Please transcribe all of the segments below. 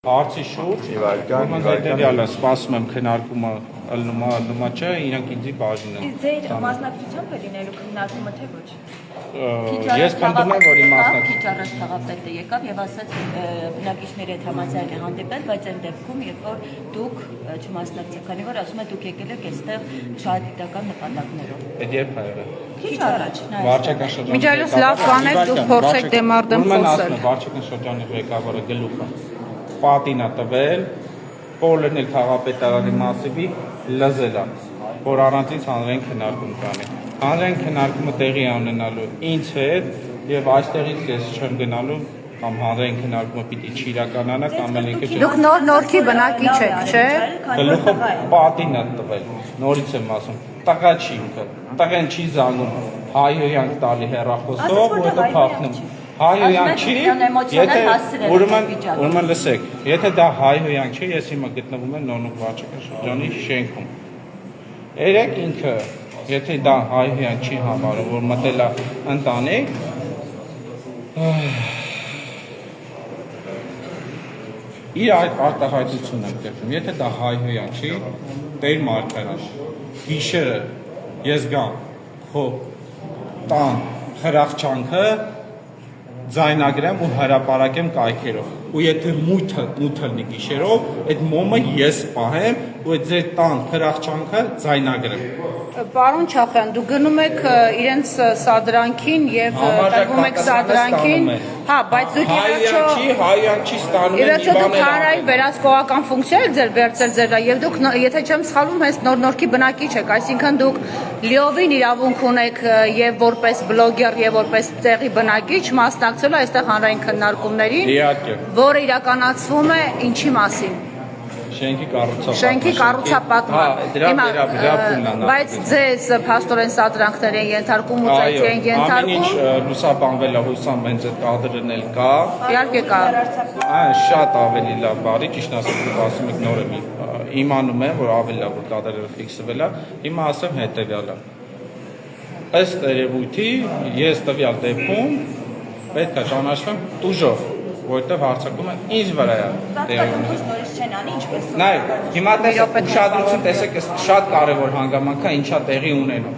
Հարցի շուրջ, ուրեմն հետևյալը, սպասում եմ քննարկումը ըլլումա չէ, իրանք ինձի բաժին են։ Ձեր մասնակցությամբ է լինելու քննարկումը, թե ոչ։ Ես պնդում եմ, որ իմ մասնակցությունը քիչ առաջ խաղապետը եկավ եւ ասաց բնակիչների հետ համաձայն է հանդիպել, բայց այն դեպքում, երբ որ դուք չմասնակցեք, քանի որ ասում եք դուք եկել եք այստեղ շահադիտական նպատակներով։ Այդ երբ է եղել։ Քիչ առաջ, Վարչական շրջանի Միջայլոց լավ կանեք դուք փորձեք դեմարդեմ խոսել։ Վարչական շրջանի ղեկավարը գլուխը պատին է տվել, Պոլերն էլ քաղաքապետարանի մասիվի լզել է, որ առանցից հանրային քննարկում կանի։ Հանրային քննարկումը տեղի ունենալու ինձ հետ եւ այստեղից ես չեմ գնալու կամ հանրային քննարկումը պիտի չիրականանա կամ էլ ինքը չէ։ Դուք նոր-նորքի բնակիչ եք, չէ՞։ Գլուխը պատին է տվել, նորից եմ ասում, տղա չի ինքը, տղեն չի զանգում, հայհոյանք տալի հեռախոսով, ու հետո փախնում։ Հայհոյանք չի, եթե ուրեմն լսեք, եթե դա հայհոյանք չի, ես հիմա գտնվում եմ Նոնուկ վարչական շրջանի շենքում։ Երեք ինքը, եթե դա հայհոյանք չի համարում, որ մտել է ընտանիք, իր արտահայտությունն եմ կերտում, եթե դա հայհոյանք չի, Տեր Մարգարիտ, գիշերը ես գամ քո տան խրախճանքը ձայնագրեմ ու հրապարակեմ կայքերով ու եթե մութը լինի գիշերով, այդ մոմը ես պահեմ ու այդ ձեր տան խրախճանքը ձայնագրեմ։ Պարոն Չախյան, դուք գնում եք իրենց սադրանքին եւ տրվում եք սադրանքին, հա, բայց դուք հայյանքի ստանում են դուք հանրային վերահսկողական ֆունկցիա եք ձեր վերցրել ձերա եւ դուք եթե չեմ սխալվում հենց նոր-նորքի բնակիչ եք, այսինքն դուք լիովին իրավունք ունեք եւ որպես բլոգեր եւ որպես տեղի բնակիչ մասնակցել այստեղ հանրային քննարկումներին, որը իրականացվում է ինչի մասին։ Շենքի կառուցապատման։ Բայց ձեզ փաստորեն սադրանքներ են ենթարկում ու ծայթ են ենթարկում։ Ամեն ինչ լուսաբանվել է, հուսամ հենց այդ կադրն էլ կա։ Իհարկե կա։ Շատ ավելի լավ բարի, ճիշտ ասած դուք ասում եք նոր եմ իմանում եմ, որ ավելի լավ որ կադրերը ֆիքսվել է։ Հիմա ասեմ հետևյալը։ Ըստ երևույթի ես տվյալ դեպքում պետք է ճանաչվեմ տուժով, որտեղ հարձակումը ինձ վրա է տեղի ունենում։ Նայ, հիմա տեսեք ուշադրություն տեսեք, շատ կարևոր հանգամանք է, ինչա տեղի ունենում։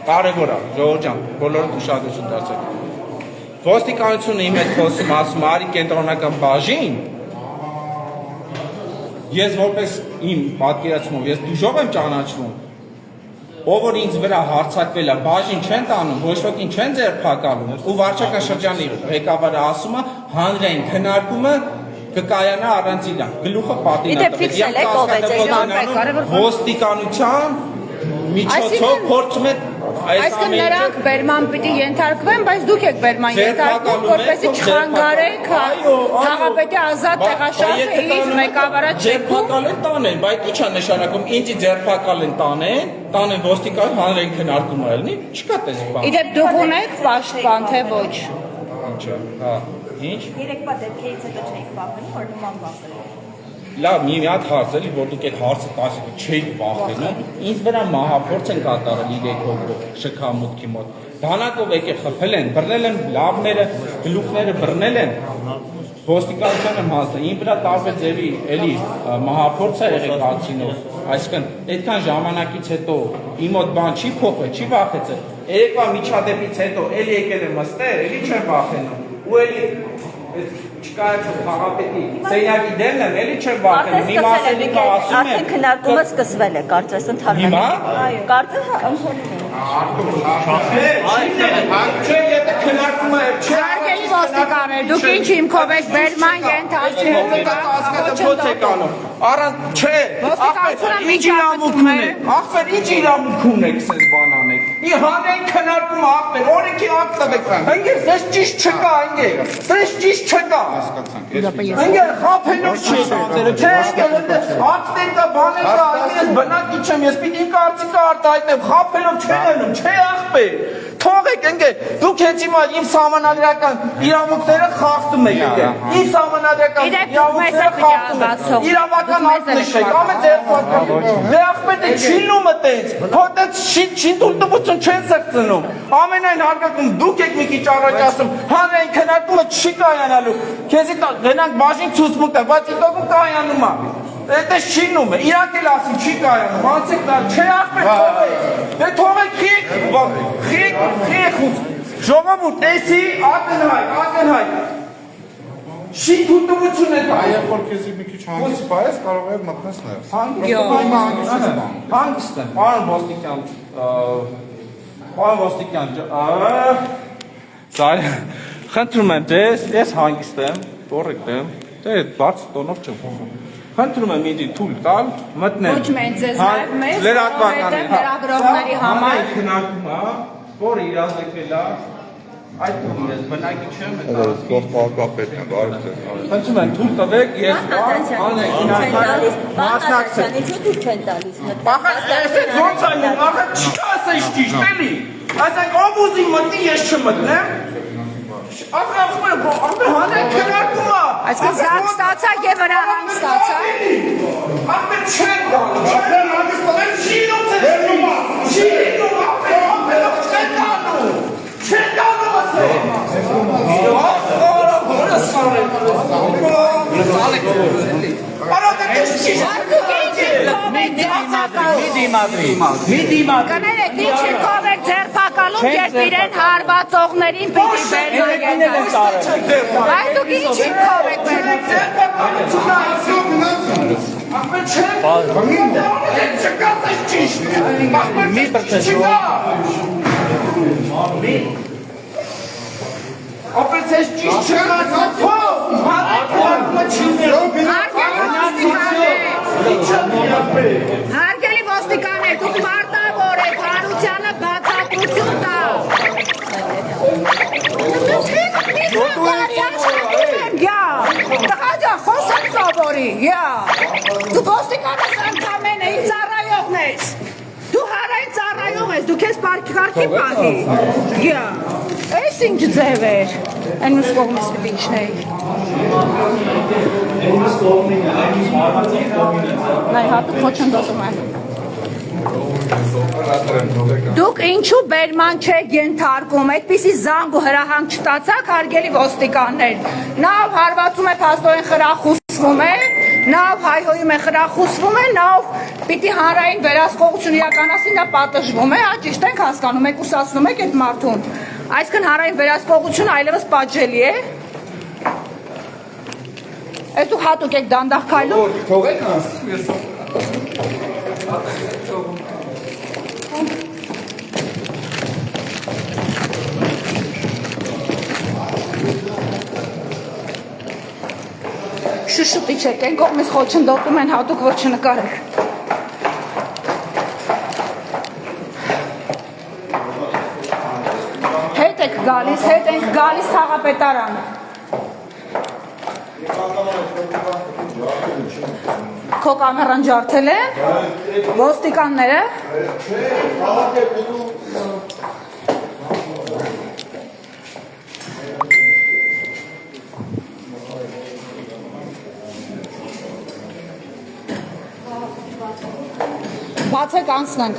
Կարևոր է, ժողովուրդ ջան, բոլորդ ուշադրություն դարձեք։ Ոստիկանությունը իմ հետ խոսում, ասում արի կենտրոնական բաժին։ Ես որպես իմ պատկերացումով ես դուժով եմ ճանաչվում։ Ով որ ինձ վրա հարձակվել է, բաժին չեն տանում, ոչ ոքին չեն ձերբակալում, ու վարչական շրջանի ղեկավարը ասում է հանրային քննարկումը կկայանա առանց իրան, գլուխը պատին է տվել, ոստիկանության միջոցով փորձում է այսինքն նրանք բերման պիտի ենթարկվեն, բայց դուք եք բերման ենթարկվում, որպեսզի չխանգարեք քաղաքապետի ազատ տեղաշարժը իր մեկավարած ձերբակալեն տանեն, բայց ի՞նչ է նշանակում ինձ ձերբակալեն տանեն ոստիկան հանրային քննարկումը ելնի, չկա տես բան։ Իդեպ դուք ունեք պաշտպան, թե ոչ։ Ինչա, հա, ինչ։ Երեկվա դեպքերից հետո չէիք վախենում, որ նման բախել։ Լավ, մի հատ հարց էլի, որ դուք այդ հարցը տասը չէիք վախենում, ինձ վրա մահափորձ են կատարել 3 հոգով շքամուտքի մոտ։ Բանակով եկել խփել են, բռնել են լավները, գլուխները բռնել են, ոստիկանության եմ հասնել, իմ վրա տարբեր ձևի էլի մահափորձ է եղել կացինով, այսինքն այդքան ժամանակից հետո իմ մոտ բան չի փոխվել, չի վախեցել, երեկվա միջադեպից հետո էլի եկել եմ ըստեղ, էլի չեմ վախենում, ու էլի չկայացող քաղաքապետի սենյակի դեմն եմ, էլի չեմ վախենում, իմ ասելիքը ասում եմ։ Արդեն քննարկումը սկսվել է, կարծես ընդհանրապես։ Հիմա։ Այո, կարծես Չէ, եթե քննարկումը չէ, Հարգելի ոստիկաններ, դուք ինչ հիմքով եք բերման ենթարկվում։ Առանց չէ, ախպեր, ինչ իրավունք ունեք, ախպեր, ինչ իրավունք ունեք սենց բան անեք։ Ի հանրային քննարկումը ախպեր, օրենքի ակտ տվեք, ընկեր, սենց ճիշտ չկա, ընկեր, սենց ճիշտ չկա։ Ընկեր, խափելով չի դերը, չէ, ակտեր կա, բաներ կա, ես բնակիչ եմ, ես պիտի իմ կարծիքը արտահայտեմ, խափելով չեն ելնում, չէ ախպեր, թողեք թողեք ընկե, դուք հենց հիմա իմ սահմանադրական իրավունքները խախտում եք ընկե։ Իմ սահմանադրական իրավունքները խախտում եք։ Իրավական ակտ նշեք, ամեն ձերբակալում։ Դե ախպետ է չի լումը տենց, հոտեց չի թույլտվություն չեն սրծնում։ Ամենայն հարգակում դուք եք մի քիչ առաջ ասում, հանրային քննարկումը չի կայանալու։ Քեզի գնանք բաժին ցուցմունք տա, բայց իտոգում կայանում է։ Դա շինում է, իրանք էլ ասում չի կայանում, անցեք դա, չէ ախպետ թողեք, դե թողեք խիեք ժողովուրդ, տեսի ակնհայտ, շի թույլտվություն է տա։ Այո, որ քեզի մի քիչ հանգիստ բայես, կարող է մտնես ներս։ Հանգիստ եմ, պարոն Ոստիկյան, խնդրում եմ ձեզ, ես հանգիստ եմ, կոռեկտ եմ, դե բարձ տոնով չեմ խոսում։ Խնդրում եմ ինձ թույլ տալ, մտնեմ։ Ոչ մեծ ձեզ նաև մեզ, լրագրողների համար։ Քննարկումը, որը իրազեկվել է, այդ կողմից բնակի չեմ Դա կողմակապետն է, բարի ձեզ։ Խնդրում եմ թույլ տվեք, ես Մասնակցել, ինչու դուք չեն տալիս մտնել։ Այսինքն ոնց այնում, ախր չկա ասես ճիշտ էլի։ Այսինքն ով ուզի մտնի, ես չմտնեմ։ Ախր հանրային քննարկումը։ Այսինքն զարկ ստացա եւ վրա հանգ ստացա։ Ախր չեն գալու, չեն հանգստել, շինում չեն գալու Կներեք, ինչ եկով եք ձերբակալում, երբ իրեն հարվածողներին պիտի վերնայեն։ Բայց դուք ինչ եկով եք Ապրես ես ճիշտ չկացան Հարգելի ոստիկաններ, դուք մարտավոր եք, հարությանը բացատրություն տա։ Տղա ջան, խոսեմ սովորի, դու ոստիկանես անդամեն է, իմ ծառայողն ես։ Դու հարային ծառայող ես, դու քեզ կարգի պահի։ Այս ինչ ձև էր, այն ուսկ կողմից պիտի իջնեի։ Նայ հատուկ խոչընդոտում են։ Դուք ինչու բերման չեք ենթարկում, այդպիսի զանգ ու հրահանգ չտացաք, հարգելի ոստիկաններ։ Նավ հարվածում է, փաստորեն խրախուսվում է, նավ հայհոյում է, խրախուսվում է, նավ պիտի հանրային վերահսկողություն իրականացնի, դա պատժվում է, ճիշտ ենք հասկանում եք, ուսացնում եք այդ մարդուն։ Այսքան հանրային վերահսկողություն այլևս պատժելի է։ Այս դուք հատուկ եք դանդաղ քայլում։ Թողեք անցնի, ես Շշուտի չեք, այն կողմից խոչընդոտում են հատուկ, որ չնկարեք։ Հետ ենք գալիս խաղապետարան։ Քո կամերան ջարդել են, ոստիկանները։ Բացեք անցնենք։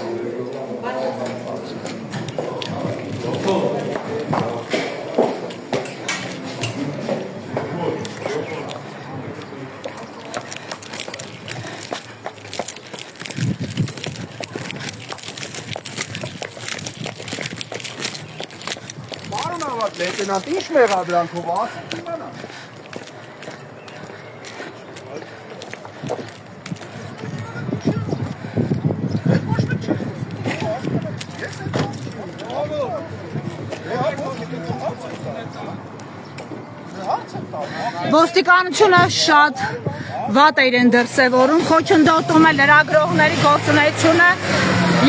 Պարոն ավակ լեյտենանտ, ինչ մեղադրանքով ասում իմանա։ Ոստիկանությունը շատ վատ է իրեն դրսևորում, խոչընդոտում է լրագրողների գործունեությունը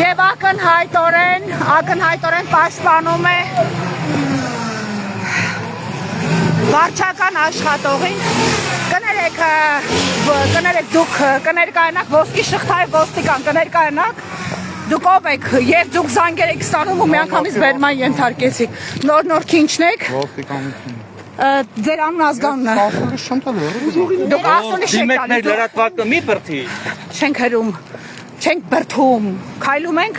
եւ ակնհայտորեն պաշտպանում է վարչական աշխատողին։ Կներեք դուք կներկայանաք ոսկի շղթայի ոստիկան, կներկայանաք Դուք ով եք եւ դուք զանգեր եք ստանում ու միանգամից բերման ենթարկեցիք։ Նոր-նորքի ինչն եք։ Ձեր անուն ազգանունը։ Դուք ասունի չեք Դիմեք մեր լրատվակը մի բրդի։ Չենք հրում, չենք բրդում, քայլում ենք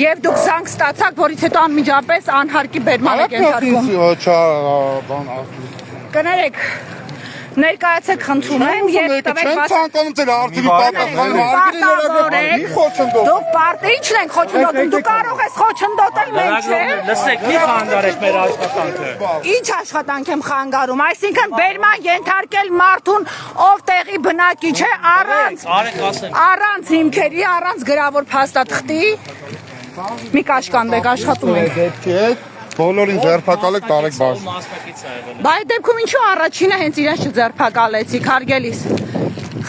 եւ դուք զանգ ստացաք, որից հետո անմիջապես անհարկի բերման եք ենթարկվում։ Կներեք, ներկայացեք խնդրում եմ եւ տվեք ցանկանում ձեր արդյունքի պատասխանը Դուք պարտեի չենք խոչընդոտում, դու կարող ես խոչընդոտել մենք, չէ՞։ Լսեք, մի խանգարեք մեր աշխատանքը։ Ինչ աշխատանք եմ խանգարում, այսինքն բերման ենթարկել մարդուն, ով տեղի բնակիչ է, առանց հիմքերի, առանց գրավոր փաստաթղթի։ Մի կաշկանդեք, աշխատում ենք։ Բոլորին ձերբակալեք տարեք բաշխ։ Բա այդ դեպքում ինչու առաջինը հենց իրենց չձերբակալեցիք, հարգելիս։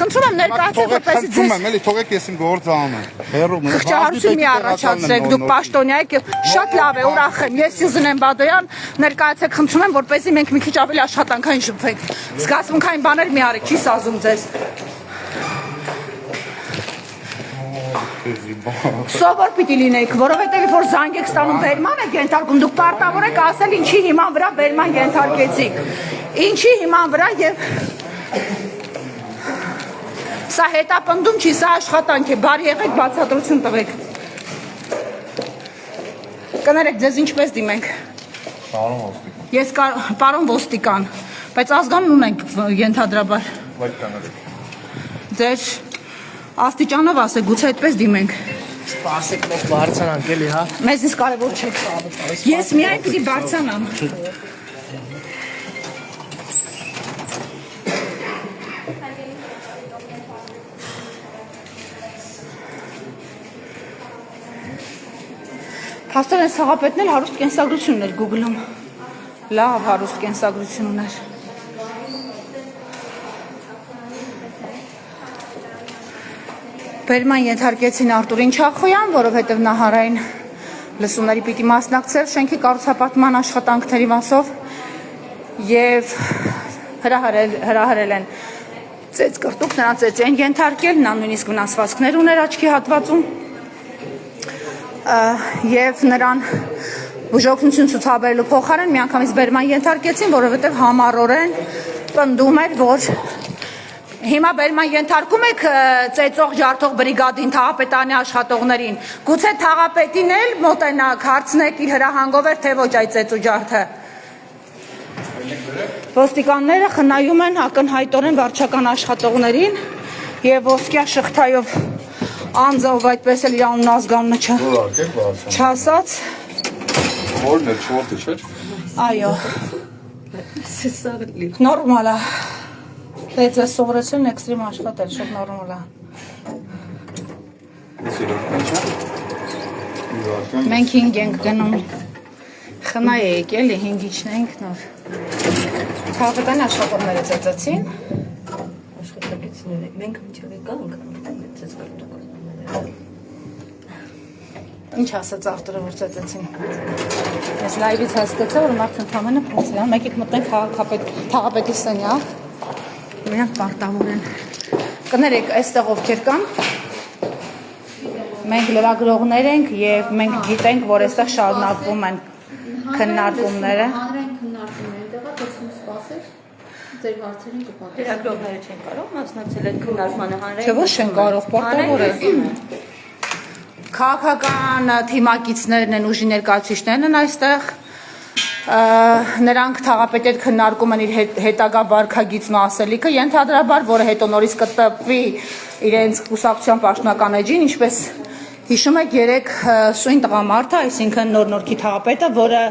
Խնդրում եմ ներկայացեք, որպեսզի ձեզ Էլի թողեք ես իմ գործը անեմ։ Հերում խղճահարություն մի առաջացրեք, դուք պաշտոնյա եք եւ շատ լավ է, ուրախ եմ։ Ես Սյուզան Բադոյան, ներկայացեք, խնդրում եմ, որպեսզի մենք մի քիչ ավելի աշխատանքային շփվենք։ Զգացմունքային բաներ մի արեք, չի սազում ձեզ։ Սովոր պիտի լինեք, որովհետև որ զանգ եք ստանում բերման եք ենթարկում, դուք պարտավոր եք ասել ինչի հիման վրա բերման ենթարկեցիք։ Ինչի հիման վրա եւ սա հետապնդում չի, սա աշխատանք է, բարի եղեք, բացատրություն տվեք։ Կներեք, ձեզ ինչպես դիմենք։ Ես պարոն ոստիկան, բայց ազգանուն ունենք ենթադրաբար։ Ձեր աստիճանով ասեք, գուցե այդպես դիմենք։ Սպասեք, մենք բարձրանանք էլի, հա։ Մեզնից կարևոր չէ։ Ես միայն պիտի բարձրանամ։ Փաստորեն Սաղապետն էլ հարուստ կենսագրություն ուներ Google-ում։ Լավ հարուստ կենսագրություն ուներ։ Բերման ենթարկեցին Արտուրին Չախոյան, որովհետև նա հանրային լսումների պիտի մասնակցել շենքի կառուցապատման աշխատանքների մասով եւ հրահրել են ծեծ կրտուկ, նրան ծեծ են ենթարկել, նա նույնիսկ վնասվածքներ ուներ աչքի հատվածում եւ նրան բուժօգնություն ցուցաբերելու փոխարեն միանգամից բերման ենթարկեցին, որովհետև համառորեն պնդում էր, որ հիմա բերման ենթարկում եք ծեծող ջարդող բրիգադին, թաղապետանի աշխատողներին, գուցե թաղապետին էլ մոտենաք, հարցնեք իր հրահանգով էր, թե ոչ այդ ծեծու ջարդը։ Ոստիկանները խնայում են ակնհայտորեն վարչական աշխատողներին եւ ոսկյա շղթայով անձով այդպես էլ իր անուն ազգանունը չասած։ Որն է չորտը, չէ՞։ Այո։ Նորմալ է։ Դեզ սովորեցին էքստրեմ աշխատել, շատ նորմալ է։ Մենք 5 ենք գնում։ Խնայեք էլի 5-ին ենք նոր։ Քաղաքական աշխատողները ծեծեցին։ Աշխատակիցները մենք միջև եկանք ծեծ կրտուկ։ Ինչ ասաց Արտուրը, որ ծեծեցին։ Ես լայվից հասկացա, որ մարդը ընդհանրապես փոխել է։ Մեկ եք մտնենք թաղապետի սենյակ։ Նրանք պարտավոր են։ Կներեք, այստեղ ովքեր կան։ Մենք լրագրողներ ենք եւ մենք գիտենք, որ այստեղ շարունակվում են քննարկումները։ Հանրային քննարկումների տեղը տեսնում սպասել ձեր հարցերին կպատասխանեն։ Լրագրողները չեն կարող մասնակցել այդ քննարկմանը հանրային։ Չէ՞ որ չեն կարող, պարտավոր է։ Քաղաքական թիմակիցներն են, ուժի ներկայացուցիչներն են այստեղ։ Նրանք թաղապետի հետ քննարկում են իր հետագա վարքագիծն ու ասելիքը, ենթադրաբար, որը հետո նորից կտպվի իրենց կուսակցության պաշտոնական էջին, ինչպես հիշում եք 3 սույն տղամարդը, այսինքն նոր-նորքի թաղապետը, որը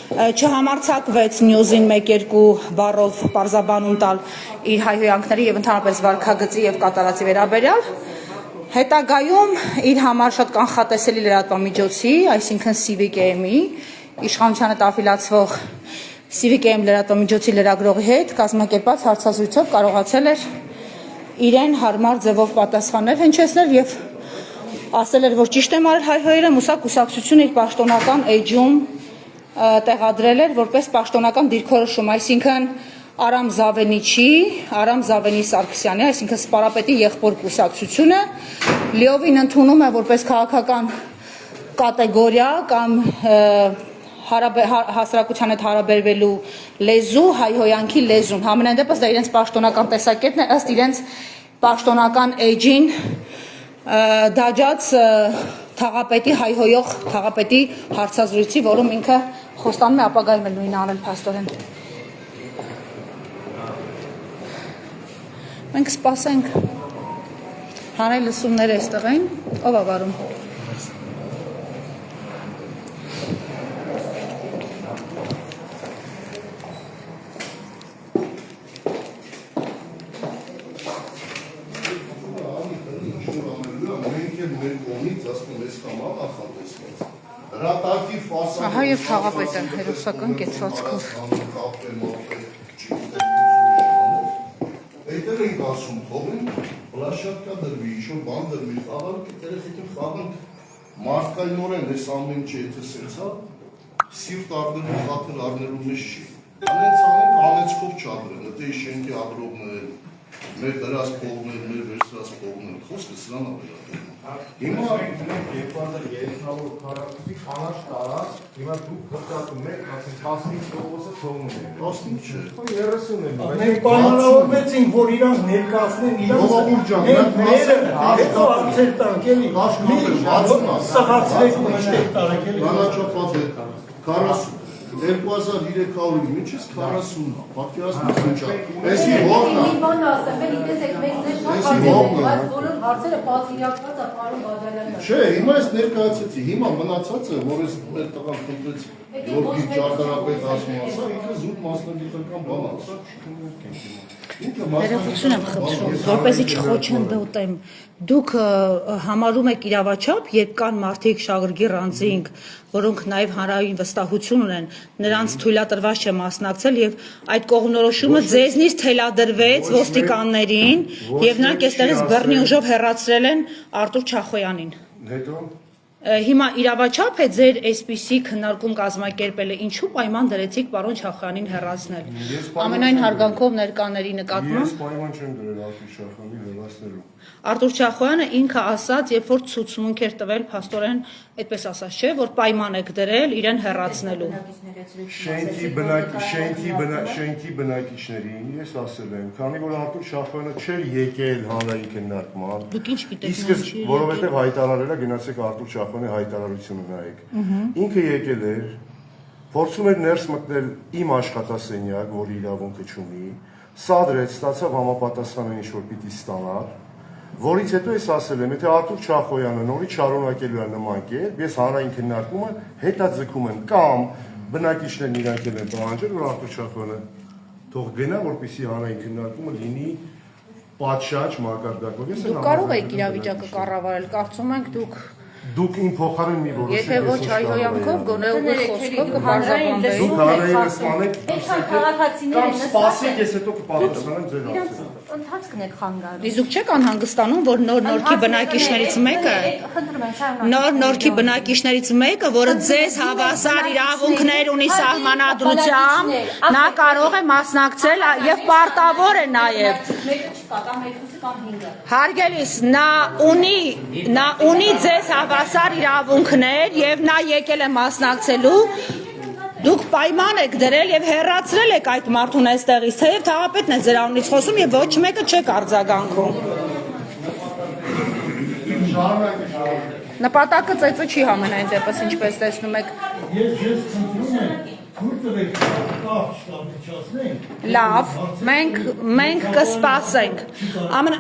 չհամարձակվեց նյուզին 1-2 բառով պարզաբանում տալ իր հայհոյանքների եւ ընդհանրապես վարքագծի եւ կատարածի վերաբերյալ, հետագայում իր համար շատ կանխատեսելի լրատվամիջոցի, այսինքն CVKM-ի իշխանությանը տաֆիլացվող CVKM լրատվամիջոցի լրագրողի հետ կազմակերպած հարցազրույցով կարողացել էր իրեն հարմար ձևով պատասխանել, հնչեցնել եւ ասել էր, որ ճիշտ եմ արել հայհոյերը, մուսակ կուսակցությունը իր պաշտոնական էջում տեղադրել էր որպես պաշտոնական դիրքորոշում, այսինքն Արամ Զավենիչի, Արամ Զավենի Սարգսյանի, այսինքն Սպարապետի եղբոր կուսակցությունը լիովին ընդունում է որպես քաղաքական կատեգորիա կամ հասարակության հետ հարաբերվելու լեզու, հայհոյանքի լեզուն։ Համենայն դեպս դա իրենց պաշտոնական տեսակետն է, ըստ իրենց պաշտոնական էջին դաջած թաղապետի հայհոյող թաղապետի հարցազրույցի, որում ինքը խոստանում է ապագայում էլ նույնը անել փաստորեն։ Մենք սպասենք հանրային լսումները այստեղ են, ով է վարում։ Ահա եւ թաղապետը հերոսական կեցվածքով։ Այդտեղ ենք ասում, թողին պլաշատկա դրվի, ինչ-որ բան դրվի, խաղալք երեխեքին խաղանք մարդկայնորեն այս ամեն ինչը եթե սեցա, սիրտ առնելու, խաթր առնելու մեջ չի։ Անենց անենք անեցքով չադրեն, դե շենքի ագրողներ, մեր դրած փողներ, մեր վերցրած փողներ, խոսքը սրան ավելատում։ Հիմա 2300 քառակուսի կանաչ տարած, հիմա դուք փրկատում եք, ասենք 15%-ը թողնում եք։ 15 չէ։ 30-ն է։ Մենք պայմանավորվեցինք, որ իրանք ներկայացնեն հետո հարցեր տանք էլի։ Սղացրեք ու մշտեք տարեք էլի։ Կանաչապատ է 40 2300-ի միջից 40-ն է, պատկերացնեք ինչա։ Էսի հողն է։ Բան ասեմ, մենք տեսեք, մենք ձեր շատ բայց բոլոր հարցերը պատվիրակված է պարոն Բադալյանն։ Չէ, հիմա ես ներկայացեցի, հիմա մնացածը, որ ես մեր տղան խնդրեց, որ իր ճարտարապետ ասում ասա, ինքը զուտ մասնագիտական բան ասա։ Ներողություն եմ խնդրում, որպեսզի չխոչընդոտեմ։ Դուք համարում եք իրավաչափ, երբ կան մարդիկ շագրգիռ անձինք, որոնք նաև հանրային վստահություն ունեն, նրանց թույլատրված չէ մասնակցել եւ այդ կողմնորոշումը ձեզնից թելադրվեց ոստիկաններին եւ նրանք այստեղից բռնի ուժով հեռացրել են Արտուր Չախոյանին։ Հետո Հիմա իրավաչափ է ձեր այսպիսի քննարկում կազմակերպելը, ինչու պայման դրեցիք պարոն Չախոյանին հեռացնել։ Ամենայն հարգանքով ներկաների նկատմամբ։ Ես պայման չեմ դրել Արտուր Չախոյանին հեռացնելու։ Արտուր Չախոյանը ինքը ասաց, երբ որ ցուցմունք էր տվել փաստորեն, այդպես ասաց, չէ, որ պայման եք դրել իրեն հեռացնելու։ Շենքի բնակիչներին ես ասել եմ, քանի որ Արտուր Չախոյանը չէր եկել հանրային քննարկման։ Դուք ինչ գիտեք, Իսկ որովհետև հայտարարել է, գնացեք Արտուր Չախոյանի հայտարարությունը նայեք։ Ինքը եկել էր, փորձում էր ներս մտնել իմ աշխատասենյակ, որի իրավունքը չունի, սադրեց, ստացավ համապատասխանը ինչ որ պիտի ստանար, որից հետո ես ասել եմ, եթե Արտուր Չախոյանը նորից շարունակելու է նման կերպ, ես հանրային քննարկումը հետաձգում եմ կամ բնակիչներն իրանք են պահանջել, որ Արտուր Չախոյանը թող գնա, որպեսզի հանրային քննարկումը լինի պատշաճ մակարդակով։ Դուք կարող եք իրավիճակը կառավարել, կարծում ենք Դուք իմ փոխարեն մի որոշեք։ Եթե ոչ հայհոյանքով, գոնե ուղիղ խոսքով կբարձրացնեք։ Դուք հանրային սպանեք, կամ սպասեք, ես հետո կպատասխանեմ ձեր հարցերին։ Ընթացքն եք խանգարում։ Իսկ դուք չեք անհանգստանում, որ նոր-նորքի բնակիչներից մեկը, նոր-նորքի բնակիչներից մեկը, որը ձեզ հավասար իրավունքներ ունի սահմանադրությամբ, նա կարող է մասնակցել եւ պարտավոր է նաեւ։ Մեկը չկա, կամ երկուսը կամ 5-ը։ Հարգելիս, նա ունի ձեզ հավասար իրավունքներ եւ նա եկել է մասնակցելու։ Դուք պայման եք դրել եւ հեռացրել եք այդ մարդուն այստեղից, թեև թաղապետն է ձեր անունից խոսում եւ ոչ մեկը չեք արձագանքում։ Նպատակը ծեծը չի համենայն դեպս, ինչպես տեսնում եք։ Ես խնդրում եմ թույլ տվեք կարճ կապիչացնենք։ Լավ, մենք կսպասենք։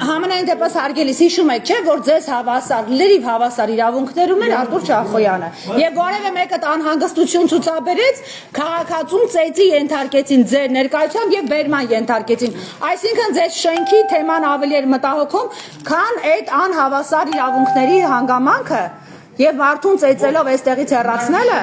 Համենայն դեպս հարգելիս հիշում եք, չէ, որ ձեզ հավասար, լրիվ հավասար իրավունքներ ուներ Արտուր Չախոյանը։ Եվ որևէ մեկը անհանգստություն ցուցաբերեց, քաղաքացում ծեծի ենթարկեցին ձեր ներկայությամբ եւ բերման ենթարկեցին։ Այսինքն ձեր շենքի թեման ավելի էր մտահոգում, քան այդ անհավասար իրավունքների հանգամանքը։ Եվ մարդուն ծեծելով այստեղից հեռացնելը։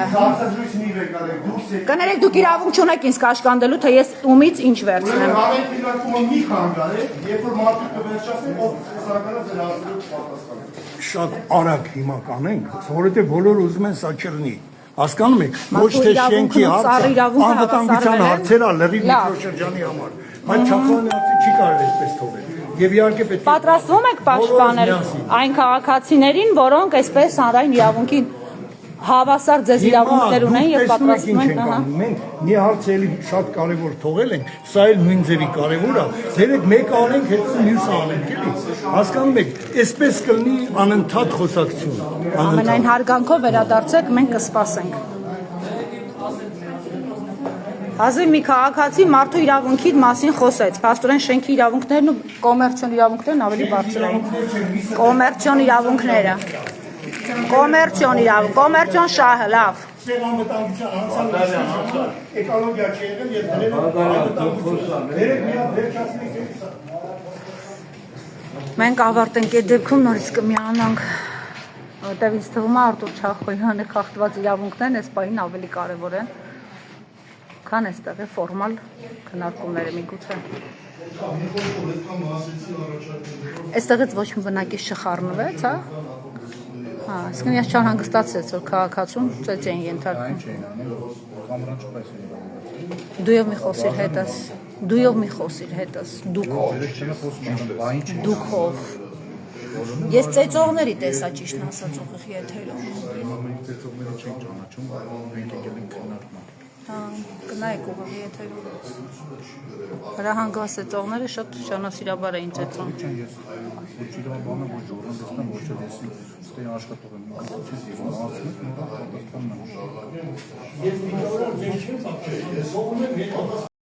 Կներեք, դուք իրավունք չունեք ինձ կաշկանդելու, թե ես ումից ինչ վերցնեմ։ Հանրային քննարկումը մի խանգարեք, երբ որ մարդիկ կվերջացնեն, ով սականը ձեր հարցերով կպատասխանեն։ Շատ արագ հիմա կանենք, որովհետեւ բոլորը ուզում են սա չռնի։ Հասկանում եք, ոչ թե շենքի հարցը, անվտանգության հարցերը լրիվ միկրոշրջանի համար, բայց Չախոյանի հարցը չի կարելի այդպես թողնել։ Եվ իհարկե պետք է պատրաստվում եք պաշտպանել այն քաղաքացիներին, որոնք այսպես հանրային իրավունքին հավասար ձեզ իրավունքներ ունեն եւ պատրաստվում են, ահա։ Մենք մի հարց էլի շատ կարևոր թողել ենք, սա էլ նույն ձևի կարևոր է։ Դերեք մեկը անենք, հետո մյուսը անենք, էլի։ Հասկանում եք, այսպես կլինի անընդհատ խոսակցություն։ Ամենայն հարգանքով վերադարձեք, մենք կսպասենք։ Հազիվ մի քաղաքացի մարդու իրավունքի մասին խոսեց, փաստորեն շենքի իրավունքներն ու կոմերցիոն իրավունքներն ավելի բարձր էին։ Կոմերցիոն իրավունքները։ Կոմերցիոն շահը, լավ։ Անվտանգության անցանցի էկոլոգիա չի եղել եւ դրել անվտանգություն։ Դերեք մի հատ վերջացնենք։ Մենք ավարտենք այդ դեպքում նորից կմիանանք, որտեղ ինձ թվում է Արտուր Չախոյանի խախտված իրավունքներն այս պահին ավելի կարևոր են, քան այստեղ է ֆորմալ քննարկումները միգուցե։ Այստեղից ոչ մի բնակիչ չխառնվեց, հա։ Հա, այսինքն ես չանհանգստացեց, որ քաղաքացուն ծեծ էին ենթարկվում։ Դուով մի խոսիր հետս, դուքով։ Ես ծեծողների տեսա ճիշտ ասած ուղիղ եթերում։ Հա, կնայեք ուղիղ եթերում։ Հրահանգված ծեծողները շատ շանասիրաբար էին ծեծում։ Ես